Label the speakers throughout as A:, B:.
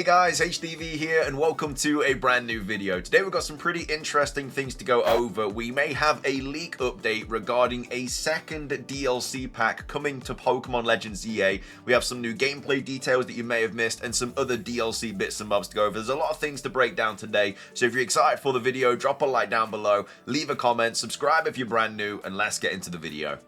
A: Hey guys, HDV here and welcome to a brand new video. Today we've got some pretty interesting things to go over. We may have a leak update regarding a second DLC pack coming to Pokemon Legends EA. We have some new gameplay details that you may have missed and some other DLC bits and bobs to go over. There's a lot of things to break down today, so if you're excited for the video, drop a like down below, leave a comment, subscribe if you're brand new, and let's get into the video.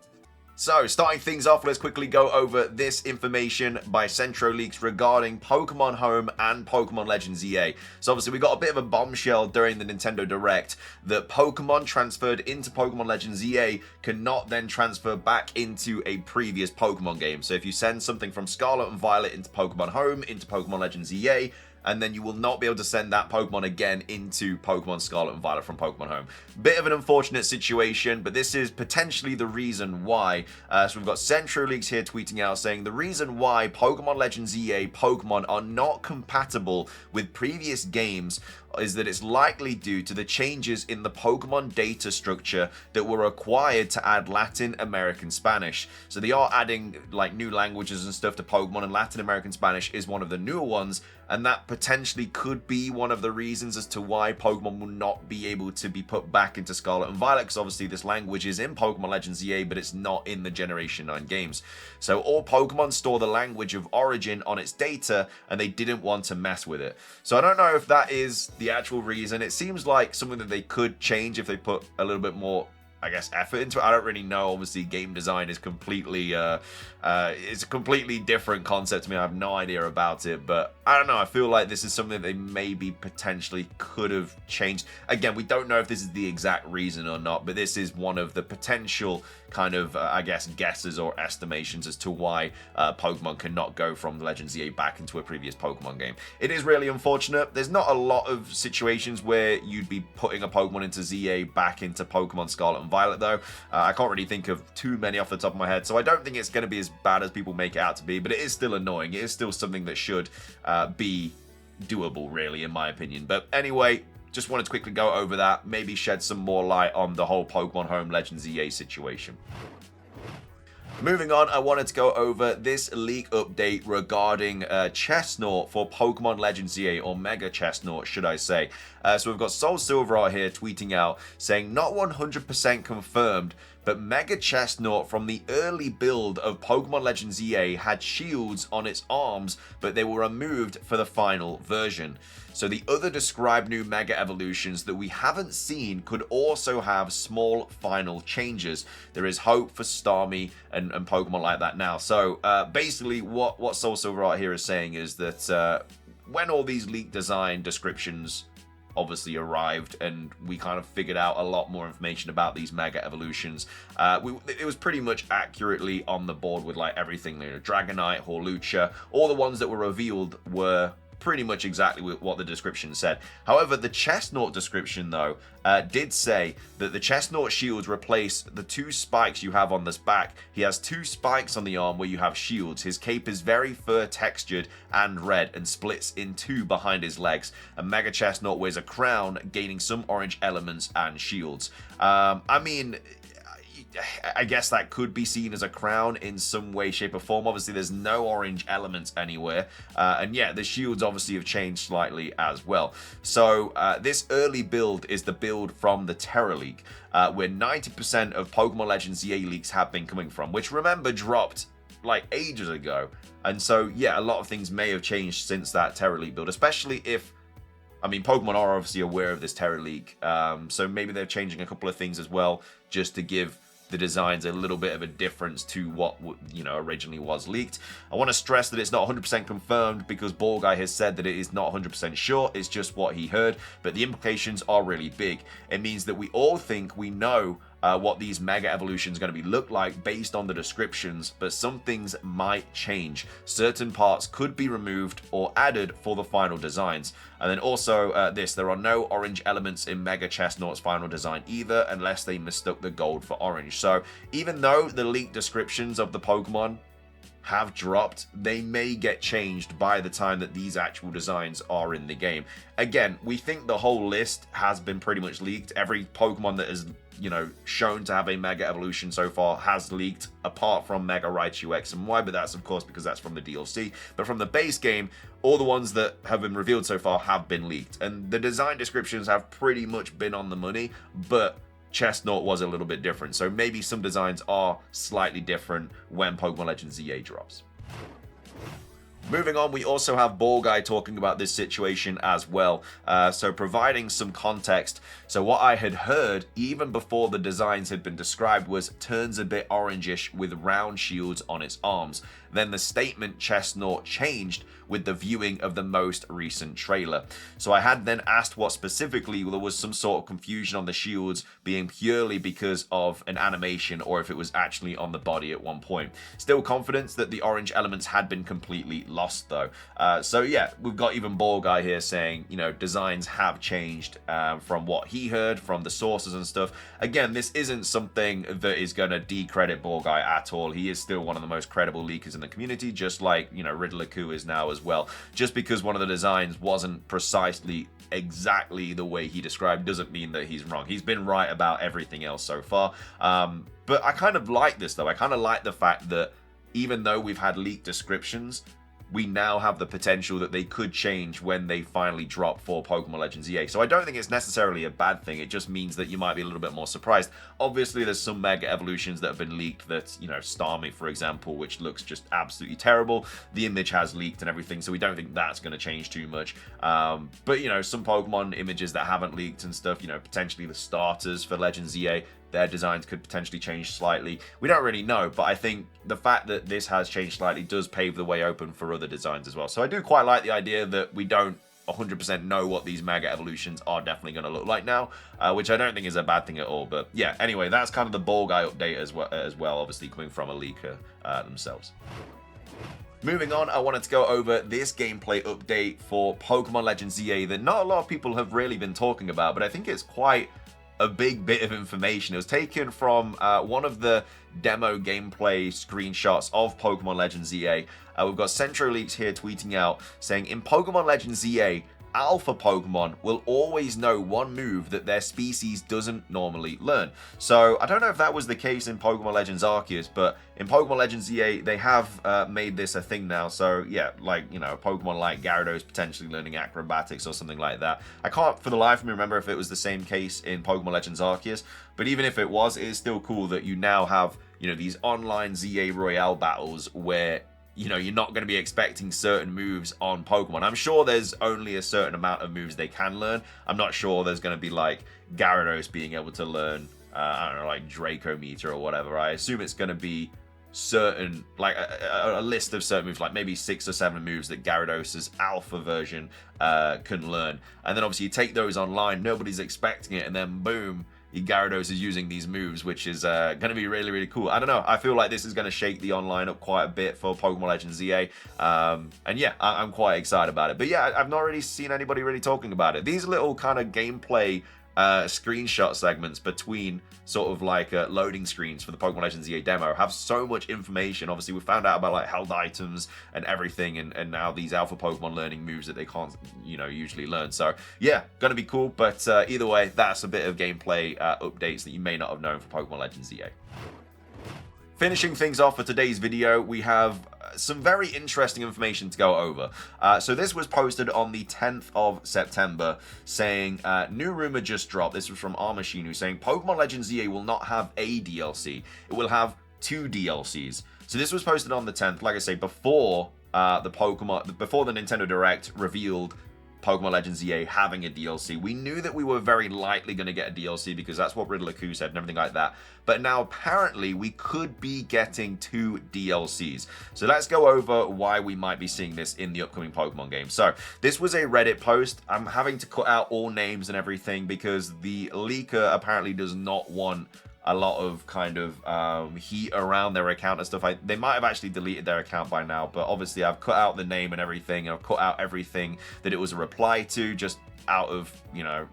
A: So, starting things off, let's quickly go over this information by Centro Leaks regarding Pokemon Home and Pokemon Legends EA. So obviously we got a bit of a bombshell during the Nintendo Direct that Pokemon transferred into Pokemon Legends EA cannot then transfer back into a previous Pokemon game. So if you send something from Scarlet and Violet into Pokemon Home, into Pokemon Legends EA, and then you will not be able to send that Pokemon again into Pokemon Scarlet and Violet from Pokemon Home. Bit of an unfortunate situation, but this is potentially the reason why. So we've got Centro Leaks here tweeting out saying the reason why Pokemon Legends EA Pokemon are not compatible with previous games is that it's likely due to the changes in the Pokemon data structure that were required to add Latin American Spanish. So they are adding like new languages and stuff to Pokemon, and Latin American Spanish is one of the newer ones, and that potentially could be one of the reasons as to why Pokemon will not be able to be put back into Scarlet and Violet, because obviously this language is in Pokemon Legends EA, but it's not in the Generation 9 games. So all Pokemon store the language of origin on its data, and they didn't want to mess with it. So I don't know if that is the actual reason. It seems like something that they could change if they put a little bit more, I guess, effort into it. I don't really know. Obviously, game design is completely, it's a completely different concept to me. I have no idea about it, but I don't know. I feel like this is something that they maybe potentially could have changed. Again, we don't know if this is the exact reason or not, but this is one of the potential kind of, I guess, guesses or estimations as to why Pokemon cannot go from the Legends EA back into a previous Pokemon game. It is really unfortunate. There's not a lot of situations where you'd be putting a Pokemon into ZA back into Pokemon Scarlet and Violet, though. I can't really think of too many off the top of my head, so I don't think it's going to be as bad as people make it out to be, but it is still annoying. It is still something that should be doable, really, in my opinion. But anyway, just wanted to quickly go over that, maybe shed some more light on the whole Pokemon Home Legends EA situation. Moving on, I wanted to go over this leak update regarding Chestnut for Pokemon Legends EA, or Mega Chestnut, should I say. So we've got Soul Silver out here tweeting out, saying, not 100% confirmed, but Mega Chestnut from the early build of Pokemon Legends EA had shields on its arms, but they were removed for the final version. So the other described new Mega Evolutions that we haven't seen could also have small final changes. There is hope for Starmie and Pokemon like that now. So basically what Soul Silver Art here is saying is that when all these leaked design descriptions obviously arrived and we kind of figured out a lot more information about these Mega Evolutions, it was pretty much accurately on the board with like everything, you know, Dragonite, Hawlucha, all the ones that were revealed were pretty much exactly what the description said. However, the Chestnut description, though, did say that the Chestnut shields replace the two spikes you have on this back. He has two spikes on the arm where you have shields. His cape is very fur textured and red and splits in two behind his legs. And Mega Chestnut wears a crown, gaining some orange elements and shields. I mean, I guess that could be seen as a crown in some way, shape, or form. Obviously, there's no orange elements anywhere. And yeah, the shields obviously have changed slightly as well. So this early build is the build from the Terra League, where 90% of Pokemon Legends EA leaks have been coming from, which, remember, dropped like ages ago. And so, yeah, a lot of things may have changed since that Terra League build, especially if, I mean, Pokemon are obviously aware of this Terra League. So maybe they're changing a couple of things as well, just to give the designs a little bit of a difference to what, you know, originally was leaked. I want to stress that it's not 100% confirmed because Ball Guy has said that it is not 100% sure. It's just what he heard, but the implications are really big. It means that we all think we know what these Mega Evolutions are going to be look like based on the descriptions, but some things might change. Certain parts could be removed or added for the final designs. And then also there are no orange elements in Mega Chestnut's final design either, unless they mistook the gold for orange. So even though the leaked descriptions of the Pokemon have dropped, they may get changed by the time that these actual designs are in the game. Again, we think the whole list has been pretty much leaked. Every Pokemon that is, you know, shown to have a Mega Evolution so far has leaked, apart from Mega Raichu X and Y, but that's of course because that's from the DLC. But from the base game, all the ones that have been revealed so far have been leaked, and the design descriptions have pretty much been on the money, but Chestnut was a little bit different, so maybe some designs are slightly different when Pokemon Legends ZA drops. Moving on, we also have Ball Guy talking about this situation as well, so providing some context. So what I had heard, even before the designs had been described, was turns a bit orangish with round shields on its arms. Then the statement Chestnut changed with the viewing of the most recent trailer. So I had then asked what specifically there was some sort of confusion on the shields being purely because of an animation or if it was actually on the body at one point. Still confident that the orange elements had been completely lost though. So yeah, we've got even Ball Guy here saying, you know, designs have changed from what he heard from the sources and stuff. Again, this isn't something that is going to decredit Ball Guy at all. He is still one of the most credible leakers in the community, just like, you know, Riddler-Ku is now as well. Just because one of the designs wasn't precisely exactly the way he described doesn't mean that he's wrong. He's been right about everything else so far. But I kind of like this though. I kind of like the fact that even though we've had leaked descriptions, we now have the potential that they could change when they finally drop for Pokemon Legends EA. So I don't think it's necessarily a bad thing. It just means that you might be a little bit more surprised. Obviously, there's some Mega Evolutions that have been leaked that, you know, Starmie, for example, which looks just absolutely terrible. The image has leaked and everything, so we don't think that's going to change too much. But, you know, some Pokemon images that haven't leaked and stuff, you know, potentially the starters for Legends EA, their designs could potentially change slightly. We don't really know, but I think the fact that this has changed slightly does pave the way open for other designs as well. So I do quite like the idea that we don't 100% know what these Mega Evolutions are definitely going to look like now, which I don't think is a bad thing at all. But yeah, anyway, that's kind of the Ball Guy update as well, obviously coming from a leaker themselves. Moving on, I wanted to go over this gameplay update for Pokemon Legends ZA that not a lot of people have really been talking about, but I think it's quite a big bit of information. It was taken from one of the demo gameplay screenshots of Pokemon Legends ZA. We've got Centro Leaks here tweeting out saying, in Pokemon Legends ZA, alpha Pokemon will always know one move that their species doesn't normally learn. So I don't know if that was the case in Pokemon Legends Arceus, but in Pokemon Legends ZA, they have made this a thing now. So yeah, like, you know, Pokemon like Gyarados potentially learning acrobatics or something like that. I can't for the life of me remember if it was the same case in Pokemon Legends Arceus, but even if it was, it is still cool that you now have, you know, these online ZA Royale battles where, you know, you're not going to be expecting certain moves on Pokemon. I'm sure there's only a certain amount of moves they can learn. I'm not sure there's going to be like Gyarados being able to learn, I don't know, like Draco Meter or whatever. I assume it's going to be certain, like a list of certain moves, like maybe 6 or 7 moves that Gyarados' alpha version can learn. And then obviously you take those online, nobody's expecting it, and then boom, Gyarados is using these moves, which is going to be really, really cool. I don't know. I feel like this is going to shake the online up quite a bit for Pokemon Legends ZA. And yeah, I'm quite excited about it. But yeah, I've not really seen anybody really talking about it. These little kind of gameplay screenshot segments between sort of like loading screens for the Pokemon Legends ZA demo have so much information. Obviously, we found out about like held items and everything, and now these alpha Pokemon learning moves that they can't, you know, usually learn. So yeah, gonna be cool. But either way, that's a bit of gameplay updates that you may not have known for Pokemon Legends ZA. Finishing things off for today's video, we have some very interesting information to go over. So this was posted on the 10th of September saying, new rumor just dropped. This was from Our Machine, who's saying Pokemon Legends ZA will not have a DLC. It will have 2 DLCs. So this was posted on the 10th, like I say, before the Nintendo Direct revealed Pokemon Legends ZA having a DLC. We knew that we were very likely going to get a DLC because that's what Riddler-Ku said and everything like that. But now apparently we could be getting 2 DLCs. So let's go over why we might be seeing this in the upcoming Pokemon game. So this was a Reddit post. I'm having to cut out all names and everything because the leaker apparently does not want a lot of kind of heat around their account and stuff. They might have actually deleted their account by now, but obviously I've cut out the name and everything, and I've cut out everything that it was a reply to, just out of, you know,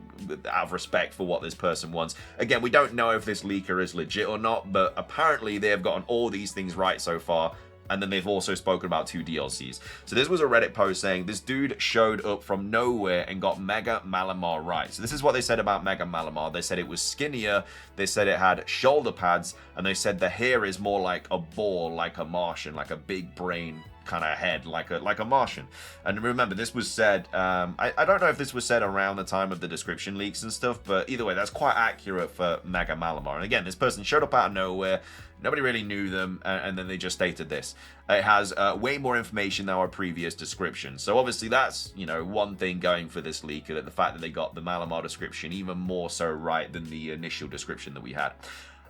A: out of respect for what this person wants. Again, we don't know if this leaker is legit or not, but apparently they have gotten all these things right so far. And then they've also spoken about 2 DLCs. So this was a Reddit post saying this dude showed up from nowhere and got Mega Malamar right. So this is what they said about Mega Malamar. They said it was skinnier, they said it had shoulder pads, and they said the hair is more like a ball, like a Martian, like a big brain kind of head, like a Martian. And remember, this was said, I don't know if this was said around the time of the description leaks and stuff, but either way, that's quite accurate for Mega Malamar. And again, this person showed up out of nowhere. Nobody really knew them, and then they just stated this. It has way more information than our previous description. So obviously that's, you know, one thing going for this leak, that the fact that they got the Malamar description even more so right than the initial description that we had.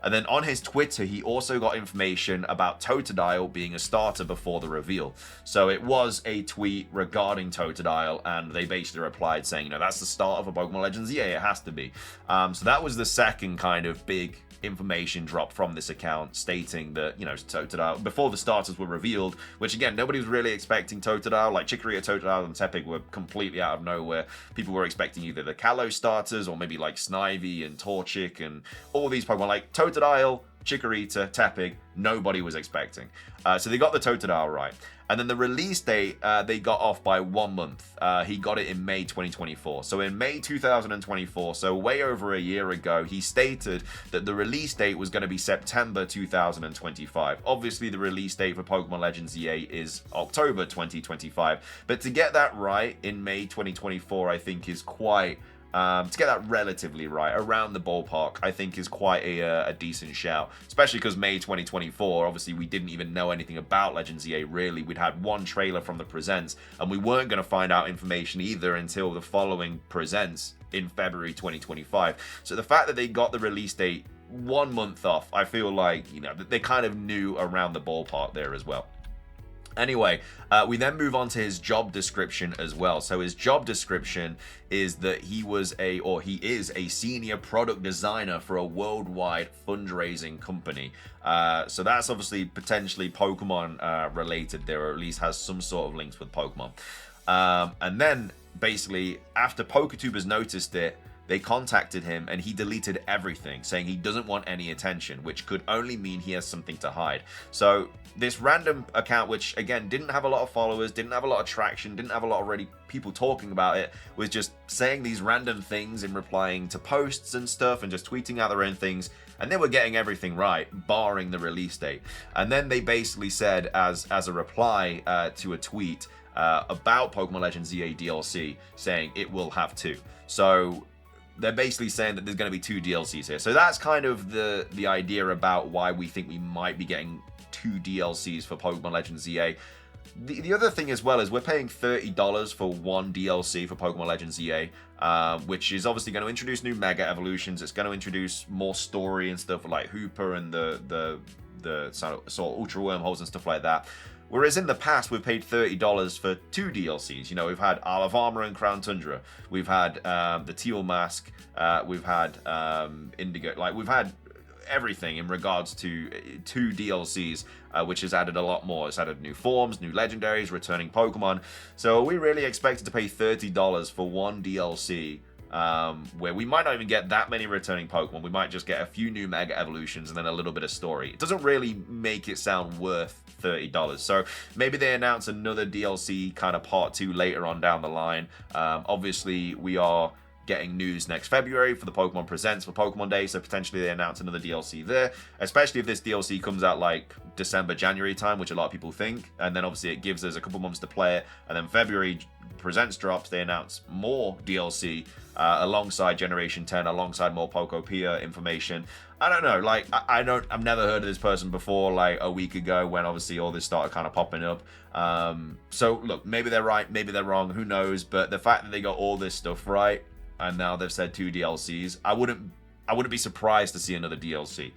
A: And then on his Twitter, he also got information about Totodile being a starter before the reveal. So it was a tweet regarding Totodile, and they basically replied saying, you know, that's the start of a Pokemon Legends. Yeah, it has to be. So that was the second kind of big information drop from this account, stating that, you know, Totodile, before the starters were revealed, which again, nobody was really expecting Totodile. Like Chikorita, Totodile, and Tepig were completely out of nowhere. People were expecting either the Kalos starters or maybe like Snivy and Torchic and all these Pokemon. Like Totodile, Chikorita, Tepig, nobody was expecting. So they got the Totodile right. And then the release date, they got off by 1 month. He got it in May 2024. So in May 2024, so way over a year ago, he stated that the release date was going to be September 2025. Obviously, the release date for Pokemon Legends EA is October 2025. But to get that right in May 2024, I think is quite... to get that relatively right, around the ballpark, I think is quite a decent shout. Especially because May 2024, obviously we didn't even know anything about Legends EA really. We'd had one trailer from the Presents, and we weren't going to find out information either until the following Presents in February 2025. So the fact that they got the release date 1 month off, I feel like, you know, they kind of knew around the ballpark there as well. Anyway, we then move on to his job description as well. So his job description is that he is a senior product designer for a worldwide fundraising company. So that's obviously potentially Pokemon related there, or at least has some sort of links with Pokemon. And then basically after PokeTubers noticed it, they contacted him and he deleted everything, saying he doesn't want any attention, which could only mean he has something to hide. So this random account, which again didn't have a lot of followers, didn't have a lot of traction, didn't have a lot of already people talking about it, was just saying these random things and replying to posts and stuff and just tweeting out their own things. And they were getting everything right, barring the release date. And then they basically said, as a reply to a tweet about Pokemon Legends EA DLC, saying it will have 2. So they're basically saying that there's going to be 2 DLCs here. So that's kind of the idea about why we think we might be getting 2 DLCs for Pokemon Legends EA. The other thing as well is we're paying $30 for 1 DLC for Pokemon Legends EA, which is obviously going to introduce new Mega Evolutions. It's going to introduce more story and stuff like Hooper and the sort of Ultra Wormholes and stuff like that. Whereas in the past, we've paid $30 for 2 DLCs. You know, we've had Isle of Armor and Crown Tundra. We've had the Teal Mask. We've had Indigo. Like, we've had everything in regards to 2 DLCs, which has added a lot more. It's added new forms, new legendaries, returning Pokemon. So we really expected to pay $30 for 1 DLC, where we might not even get that many returning Pokemon. We might just get a few new Mega Evolutions and then a little bit of story. It doesn't really make it sound worth $30. So maybe they announce another DLC kind of part 2 later on down the line. Obviously, we are getting news next February for the Pokemon Presents for Pokemon Day, so potentially they announce another DLC there, especially if this DLC comes out like December, January time, which a lot of people think, and then obviously it gives us a couple months to play it, and then February Presents drops, they announce more DLC alongside Generation 10, alongside more Pokopia information. I don't know, like, I've never heard of this person before, like a week ago when obviously all this started kind of popping up. So look, maybe they're right, maybe they're wrong, who knows, but the fact that they got all this stuff right, and now they've said 2 DLCs, I wouldn't be surprised to see another DLC.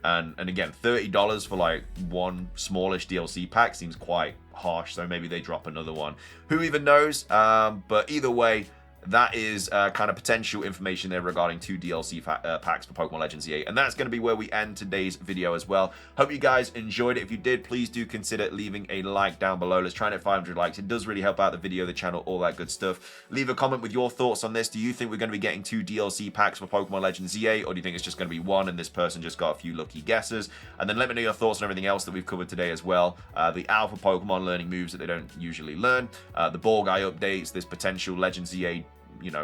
A: And again, $30 for like 1 smallish DLC pack seems quite harsh, so maybe they drop another one. Who even knows? But either way, that is kind of potential information there regarding 2 DLC packs for Pokemon Legends EA. And that's going to be where we end today's video as well. Hope you guys enjoyed it. If you did, please do consider leaving a like down below. Let's try and hit 500 likes. It does really help out the video, the channel, all that good stuff. Leave a comment with your thoughts on this. Do you think we're going to be getting 2 DLC packs for Pokemon Legends EA? Or do you think it's just going to be 1 and this person just got a few lucky guesses? And then let me know your thoughts on everything else that we've covered today as well. The Alpha Pokemon learning moves that they don't usually learn. The Ball Guy updates, this potential Legends EA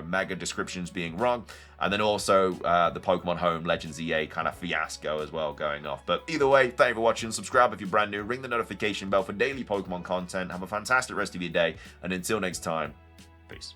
A: mega descriptions being wrong, and then also the Pokemon Home Legends EA kind of fiasco as well going off. But either way, thank you for watching. Subscribe if you're brand new, ring the notification bell for daily Pokemon content. Have a fantastic rest of your day, and until next time, peace.